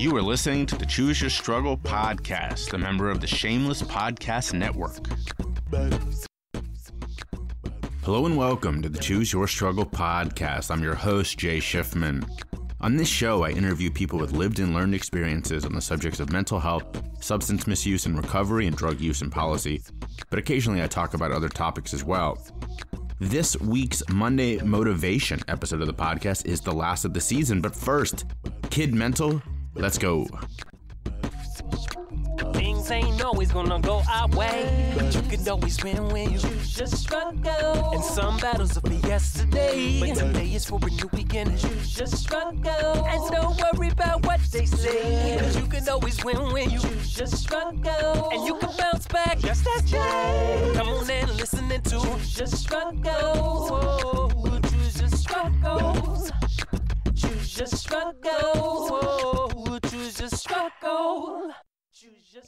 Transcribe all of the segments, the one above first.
You are listening to the Choose Your Struggle podcast, a member of the Shameless Podcast Network. Hello and welcome to the Choose Your Struggle podcast. I'm your host, Jay Shifman. On this show, I interview people with lived and learned experiences on the subjects of mental health, substance misuse and recovery, and drug use and policy. But occasionally I talk about other topics as well. This week's Monday Motivation episode of the podcast is the last of the season. But first, Kid Mental, let's go. Things ain't always gonna go our way, but you can always win when you choose your struggle. And some battles are for yesterday, but today is for a new beginning. Choose your struggle, and don't worry about what they say, but you can always win when you choose your struggle. And you can bounce back just as Jay. Come on and listen and choose your struggle. Whoa, choose your struggle. Choose your struggle. Whoa, choose your struggle.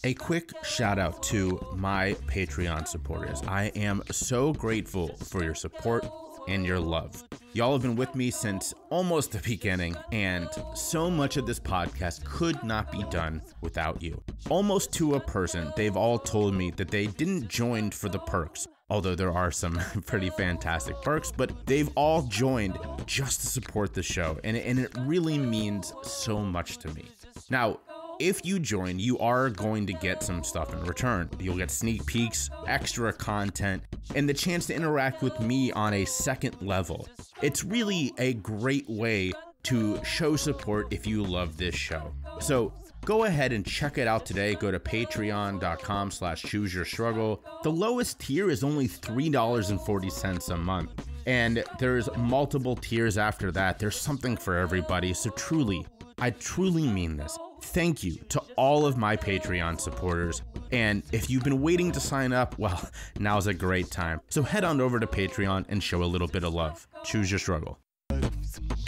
A quick shout out to my Patreon supporters. I am so grateful for your support and your love. Y'all have been with me since almost the beginning, and so much of this podcast could not be done without you. Almost to a person, they've all told me that they didn't join for the perks, although there are some pretty fantastic perks, but they've all joined just to support the show, and it really means so much to me. Now, if you join, you are going to get some stuff in return. You'll get sneak peeks, extra content, and the chance to interact with me on a second level. It's really a great way to show support if you love this show. So go ahead and check it out today. Go to patreon.com/chooseyourstruggle. The lowest tier is only $3.40 a month. And there's multiple tiers after that. There's something for everybody. So truly, I truly mean this. Thank you to all of my Patreon supporters. And if you've been waiting to sign up, well, now's a great time. So head on over to Patreon and show a little bit of love. Choose your struggle.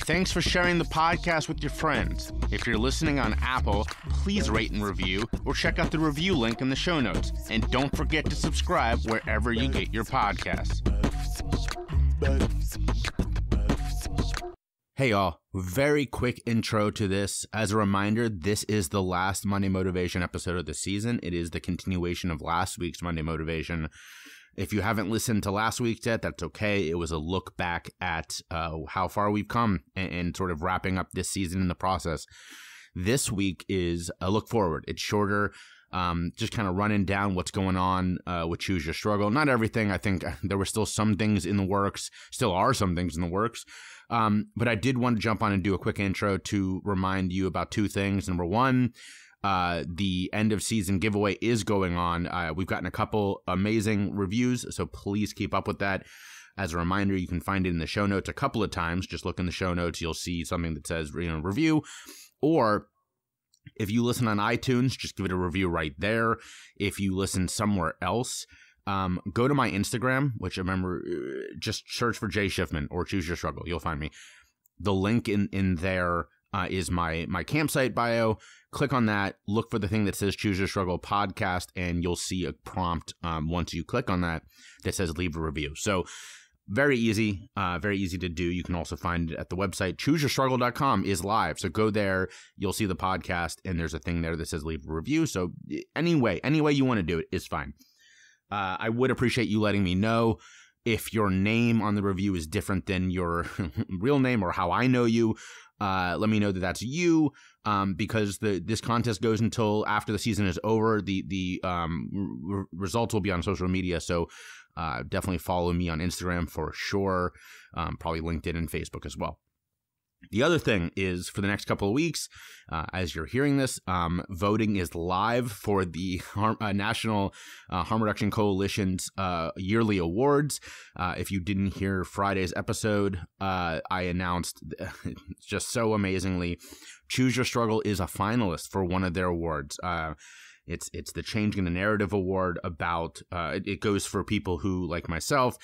Thanks for sharing the podcast with your friends. If you're listening on Apple, please rate and review or check out the review link in the show notes. And don't forget to subscribe wherever you get your podcasts. Hey y'all, very quick intro to this. As a reminder, this is the last Monday Motivation episode of the season. It is the continuation of last week's Monday Motivation. If you haven't listened to last week's yet, that's okay. It was a look back at how far we've come and sort of wrapping up this season in the process. This week is a look forward. It's shorter. Just kind of running down what's going on with Choose Your Struggle. Not everything. I think there were still some things in the works, still are some things in the works. But I did want to jump on and do a quick intro to remind you about two things. Number one, the end of season giveaway is going on. We've gotten a couple amazing reviews, so please keep up with that. As a reminder, you can find it in the show notes a couple of times. Just look in the show notes. You'll see something that says, review, or if you listen on iTunes, just give it a review right there. If you listen somewhere else, go to my Instagram, which I remember, just search for Jay Shifman or Choose Your Struggle. You'll find me. The link in there is my campsite bio. Click on that. Look for the thing that says Choose Your Struggle podcast, and you'll see a prompt once you click on that says leave a review. So very easy to do. You can also find it at the website. ChooseYourStruggle.com is live. So go there. You'll see the podcast, and there's a thing there that says leave a review. So any way you want to do it is fine. I would appreciate you letting me know if your name on the review is different than your real name or how I know you. Let me know that that's you, because this contest goes until after the season is over. The results will be on social media, so definitely follow me on Instagram for sure, probably LinkedIn and Facebook as well. The other thing is, for the next couple of weeks, as you're hearing this, voting is live for the National Harm Reduction Coalition's yearly awards. If you didn't hear Friday's episode, I announced just so amazingly, Choose Your Struggle is a finalist for one of their awards. It's the Changing the Narrative Award. About it goes for people who, like myself,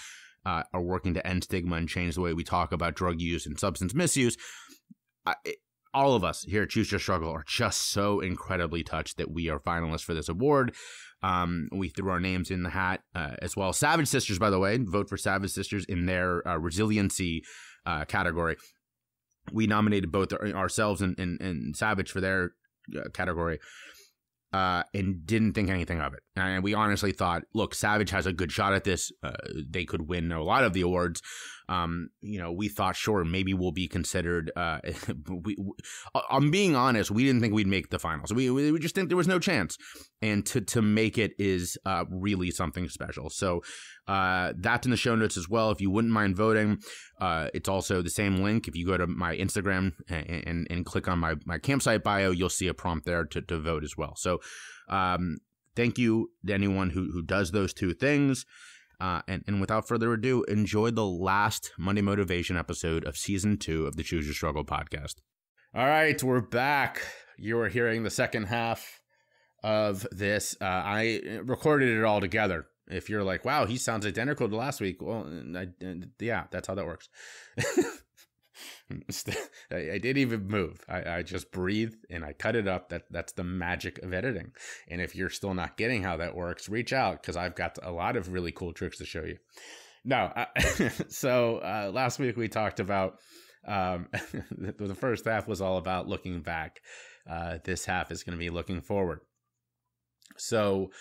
are working to end stigma and change the way we talk about drug use and substance misuse. All of us here at Choose Your Struggle are just so incredibly touched that we are finalists for this award. We threw our names in the hat as well. Savage Sisters, by the way, vote for Savage Sisters in their resiliency category. We nominated both ourselves and Savage for their category. And didn't think anything of it. And we honestly thought, look, Savage has a good shot at this. They could win a lot of the awards. We thought, sure, maybe we'll be considered. I'm being honest, we didn't think we'd make the finals. We just think there was no chance. And to make it is really something special. So that's in the show notes as well. If you wouldn't mind voting, it's also the same link. If you go to my Instagram and click on my campsite bio, you'll see a prompt there to vote as well. So thank you to anyone who does those two things. And without further ado, enjoy the last Monday Motivation episode of Season 2 of the Choose Your Struggle podcast. All right, we're back. You are hearing the second half of this. I recorded it all together. If you're like, wow, he sounds identical to last week. Well, yeah, that's how that works. I didn't even move. I just breathe and I cut it up. That's the magic of editing. And if you're still not getting how that works, reach out because I've got a lot of really cool tricks to show you. No, so last week we talked about the first half was all about looking back. This half is going to be looking forward. So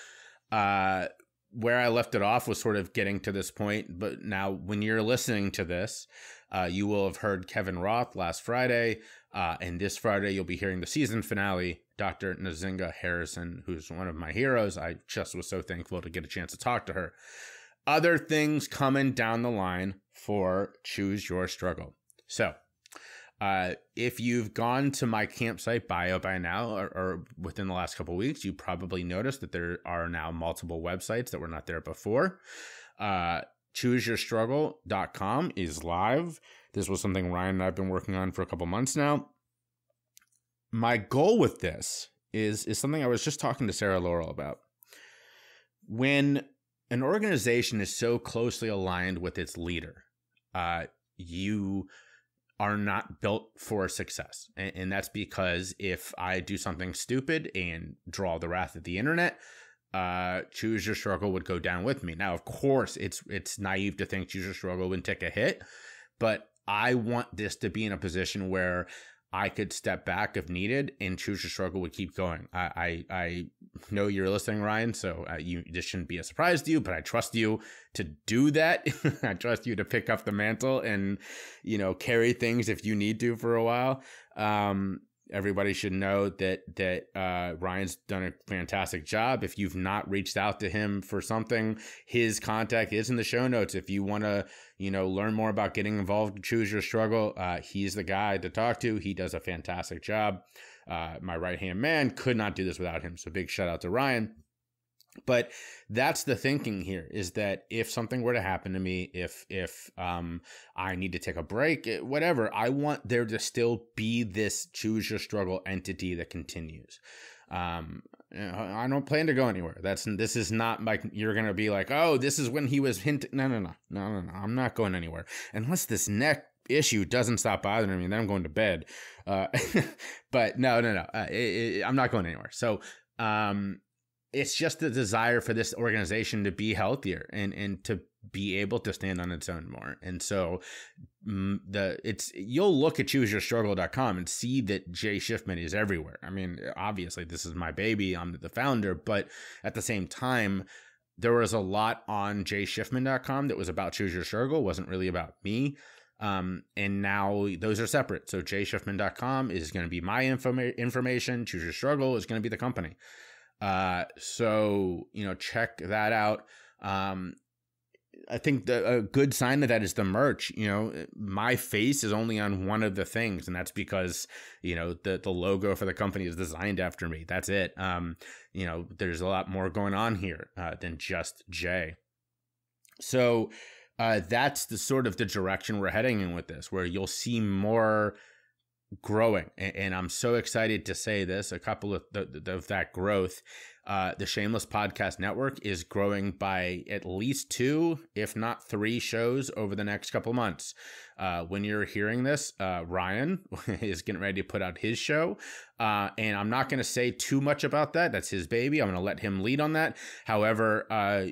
where I left it off was sort of getting to this point. But now when you're listening to this, you will have heard Kevin Roth last Friday. And this Friday, you'll be hearing the season finale, Dr. Nzinga Harrison, who's one of my heroes. I just was so thankful to get a chance to talk to her. Other things coming down the line for Choose Your Struggle. So if you've gone to my campsite bio by now or within the last couple of weeks, you probably noticed that there are now multiple websites that were not there before. ChooseYourStruggle.com is live. This was something Ryan and I have been working on for a couple months now. My goal with this is something I was just talking to Sarah Laurel about. When an organization is so closely aligned with its leader, you are not built for success. And that's because if I do something stupid and draw the wrath of the internet, Choose Your Struggle would go down with me. Now, of course, it's naive to think Choose Your Struggle would take a hit, but I want this to be in a position where I could step back if needed and Choose Your Struggle would keep going. I know you're listening, Ryan, so this shouldn't be a surprise to you, but I trust you to do that. I trust you to pick up the mantle and, carry things if you need to for a while. Everybody should know that Ryan's done a fantastic job. If you've not reached out to him for something, his contact is in the show notes. If you want to, learn more about getting involved in Choose Your Struggle, he's the guy to talk to. He does a fantastic job. My right-hand man, could not do this without him. So big shout out to Ryan. But that's the thinking here, is that if something were to happen to me, if I need to take a break, whatever, I want there to still be this Choose Your Struggle entity that continues. I don't plan to go anywhere. This is not like you're going to be like, oh, this is when he was hinting. No. I'm not going anywhere unless this neck issue doesn't stop bothering me. Then I'm going to bed. But no. I'm not going anywhere. So, it's just the desire for this organization to be healthier and to be able to stand on its own more. And so you'll look at ChooseYourStruggle.com and see that Jay Shifman is everywhere. I mean, obviously this is my baby. I'm the founder, but at the same time, there was a lot on JayShifman.com that was about Choose Your Struggle. It wasn't really about me. And now those are separate. So JayShifman.com is going to be my information. Choose Your Struggle is going to be the company. So, check that out. I think a good sign of that is the merch. My face is only on one of the things, and that's because, the logo for the company is designed after me. That's it. There's a lot more going on here, than just Jay. So, that's the sort of the direction we're heading in with this, where you'll see more growing. And I'm so excited to say this, a couple of that growth. The Shameless Podcast Network is growing by at least 2, if not 3 shows over the next couple months. When you're hearing this, Ryan is getting ready to put out his show. And I'm not going to say too much about that. That's his baby. I'm going to let him lead on that. However,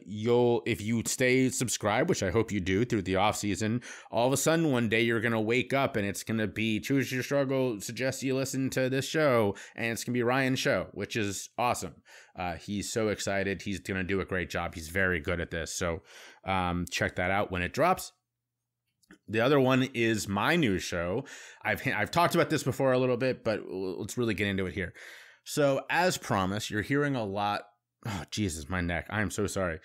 if you stay subscribed, which I hope you do through the off season, all of a sudden one day you're going to wake up and it's going to be Choose Your Struggle suggests you listen to this show, and it's going to be Ryan's show, which is awesome. He's so excited. He's going to do a great job. He's very good at this. So check that out when it drops. The other one is my new show. I've talked about this before a little bit, but let's really get into it here. So as promised, you're hearing a lot. Oh, Jesus, my neck. I am so sorry.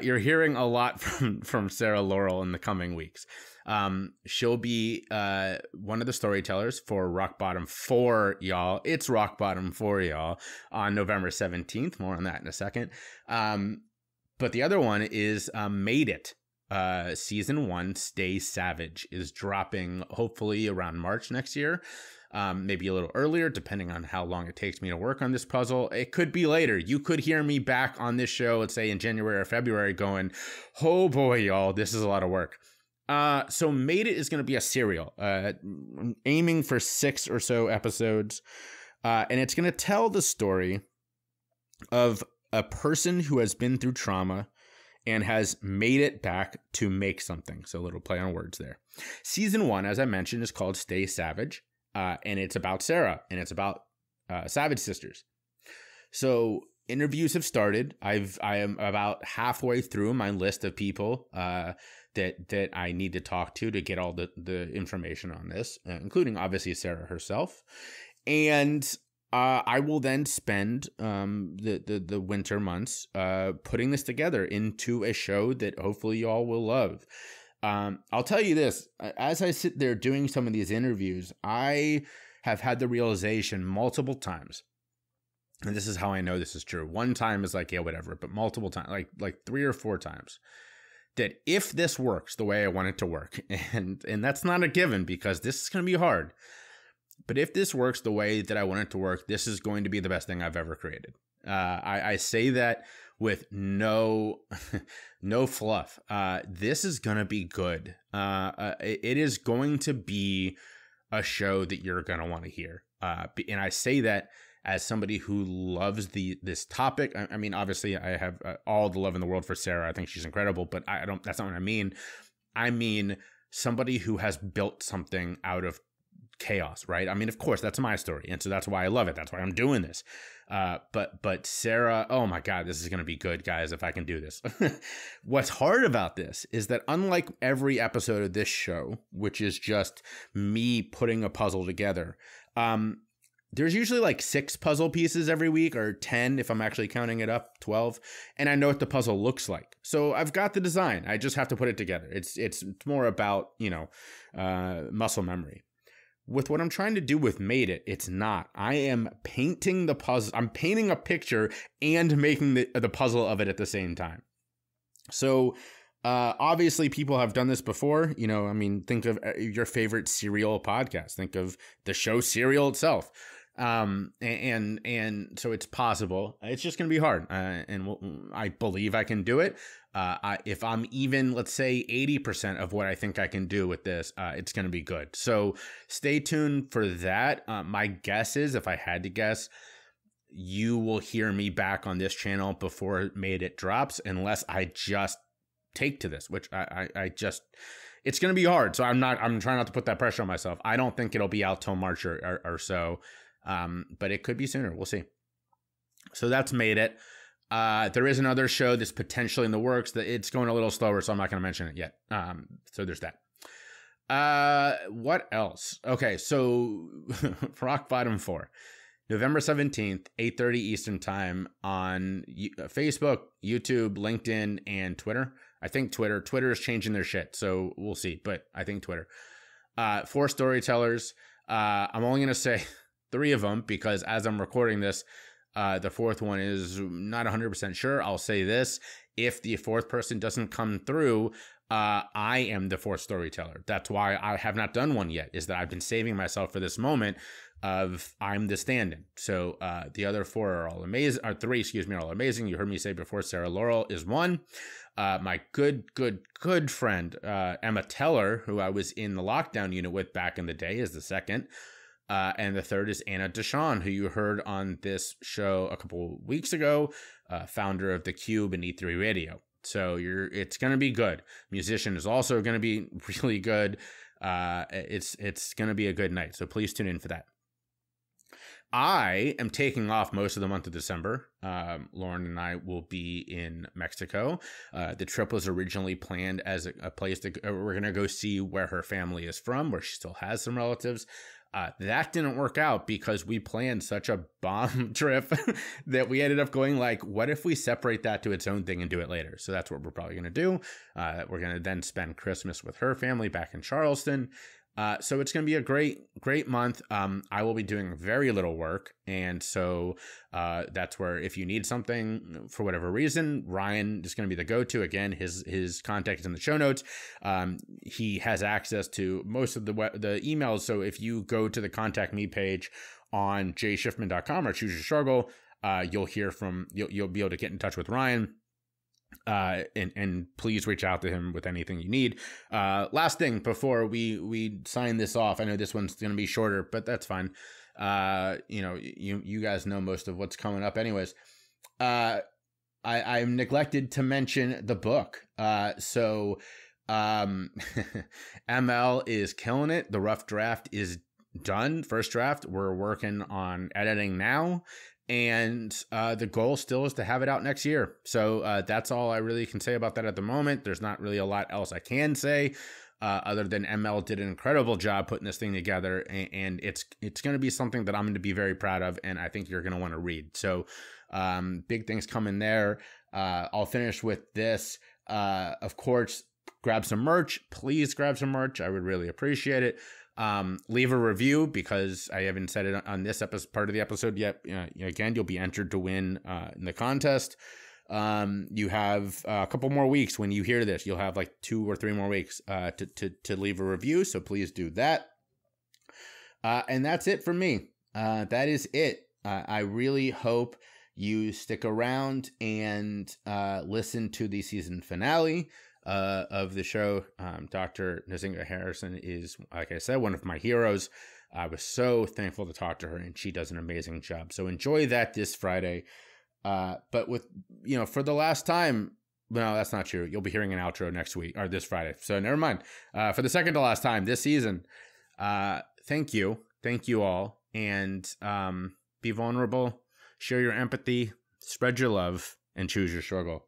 You're hearing a lot from Sarah Laurel in the coming weeks. She'll be one of the storytellers for Rock Bottom 4, y'all. It's Rock Bottom 4, y'all, on November 17th. More on that in a second. But the other one is Made It. Season 1, Stay Savage, is dropping hopefully around March next year. Maybe a little earlier, depending on how long it takes me to work on this puzzle. It could be later. You could hear me back on this show, let's say in January or February, going, oh boy, y'all, this is a lot of work. So Made It is going to be a serial, aiming for 6 or so episodes. And it's going to tell the story of a person who has been through trauma and has made it back to make something. So a little play on words there. Season 1, as I mentioned, is called Stay Savage. And it's about Sarah, and it's about Savage Sisters. So interviews have started. I am about halfway through my list of people that I need to talk to get all the information on this, including obviously Sarah herself. And I will then spend the winter months putting this together into a show that hopefully y'all will love. I'll tell you this, as I sit there doing some of these interviews, I have had the realization multiple times, and this is how I know this is true. One time is like, yeah, whatever, but multiple times, like 3 or 4 times, that if this works the way I want it to work, and that's not a given because this is going to be hard, but if this works the way that I want it to work, this is going to be the best thing I've ever created. I say that with no fluff. This is going to be good. It is going to be a show that you're going to want to hear. And I say that as somebody who loves this topic. I mean, obviously I have all the love in the world for Sarah. I think she's incredible, but that's not what I mean. I mean, somebody who has built something out of chaos, right? I mean, of course, that's my story. And so that's why I love it. That's why I'm doing this. But Sarah, oh my God, this is going to be good, guys, if I can do this. What's hard about this is that unlike every episode of this show, which is just me putting a puzzle together, there's usually like 6 puzzle pieces every week, or 10 if I'm actually counting it up, 12. And I know what the puzzle looks like. So I've got the design. I just have to put it together. It's more about, muscle memory. With what I'm trying to do with Made It, it's not. I am painting the puzzle. I'm painting a picture and making the puzzle of it at the same time. So obviously people have done this before. Think of your favorite Serial podcast. Think of the show Serial itself. And so it's possible. It's just going to be hard. I believe I can do it. If I'm even, let's say 80% of what I think I can do with this, it's going to be good. So stay tuned for that. My guess is, if I had to guess, you will hear me back on this channel before Made It drops, unless I just take to this, which it's going to be hard. So I'm trying not to put that pressure on myself. I don't think it'll be out till March or so. But it could be sooner. We'll see. So that's Made It. There is another show that's potentially in the works that it's going a little slower, so I'm not going to mention it yet. So there's that. What else? Okay. So Rock Bottom 4, November 17th, 8:30 Eastern time on Facebook, YouTube, LinkedIn, and Twitter. I think Twitter is changing their shit. So we'll see, but I think Twitter, 4 storytellers. I'm only going to say 3 of them because as I'm recording this, the 4th one is not 100% sure. I'll say this: if the 4th person doesn't come through, I am the 4th storyteller. That's why I have not done one yet, is that I've been saving myself for this moment. of I'm the Stand-In. So the other four are all amazing, or three, excuse me, are all amazing. You heard me say before, Sarah Laurel is one. My good friend, Emma Teller, who I was in the lockdown unit with back in the day, is the second. And the third is Anna Deshawn, who you heard on this show a couple weeks ago, founder of The Cube and E3 Radio. So it's going to be good. Musician is also going to be really good. It's going to be a good night. So please tune in for that. I am taking off most of the month of December. Lauren and I will be in Mexico. The trip was originally planned as a place we're going to go see where her family is from, where she still has some relatives. That didn't work out because we planned such a bomb trip that we ended up going like, what if we separate that to its own thing and do it later? So that's what we're probably going to do. We're going to then spend Christmas with her family back in Charleston. So it's going to be a great month. I will be doing very little work. And so that's where if you need something for whatever reason, Ryan is going to be the go-to. Again, his contact is in the show notes. He has access to most of the emails. So if you go to the contact me page on jshifman.com or Choose Your Struggle, you'll be able to get in touch with Ryan. And please reach out to him with anything you need. Last thing before we sign this off, I know this one's going to be shorter, but that's fine. You guys know most of what's coming up anyways. I neglected to mention the book. So ML is killing it. The rough draft is done. First draft. We're working on editing now. And the goal still is to have it out next year. So that's all I really can say about that at the moment. There's not really a lot else I can say other than ML did an incredible job putting this thing together. And it's going to be something that I'm going to be very proud of. And I think you're going to want to read. So big things coming there. I'll finish with this. Of course, grab some merch. Please grab some merch. I would really appreciate it. Leave a review because I haven't said it on this part of the episode yet. Again, you'll be entered to win in the contest. You have a couple more weeks when you hear this. You'll have like 2 or 3 more weeks to leave a review. So please do that. And that's it for me. That is it. I really hope you stick around and listen to the season finale of the show. Dr. Nzinga Harrison is, like I said, one of my heroes. I was so thankful to talk to her, and she does an amazing job. So enjoy that this Friday. But with, for the last time, no, that's not true. You'll be hearing an outro next week or this Friday. So never mind. For the second to last time this season, thank you. Thank you all. And be vulnerable, share your empathy, spread your love, and choose your struggle.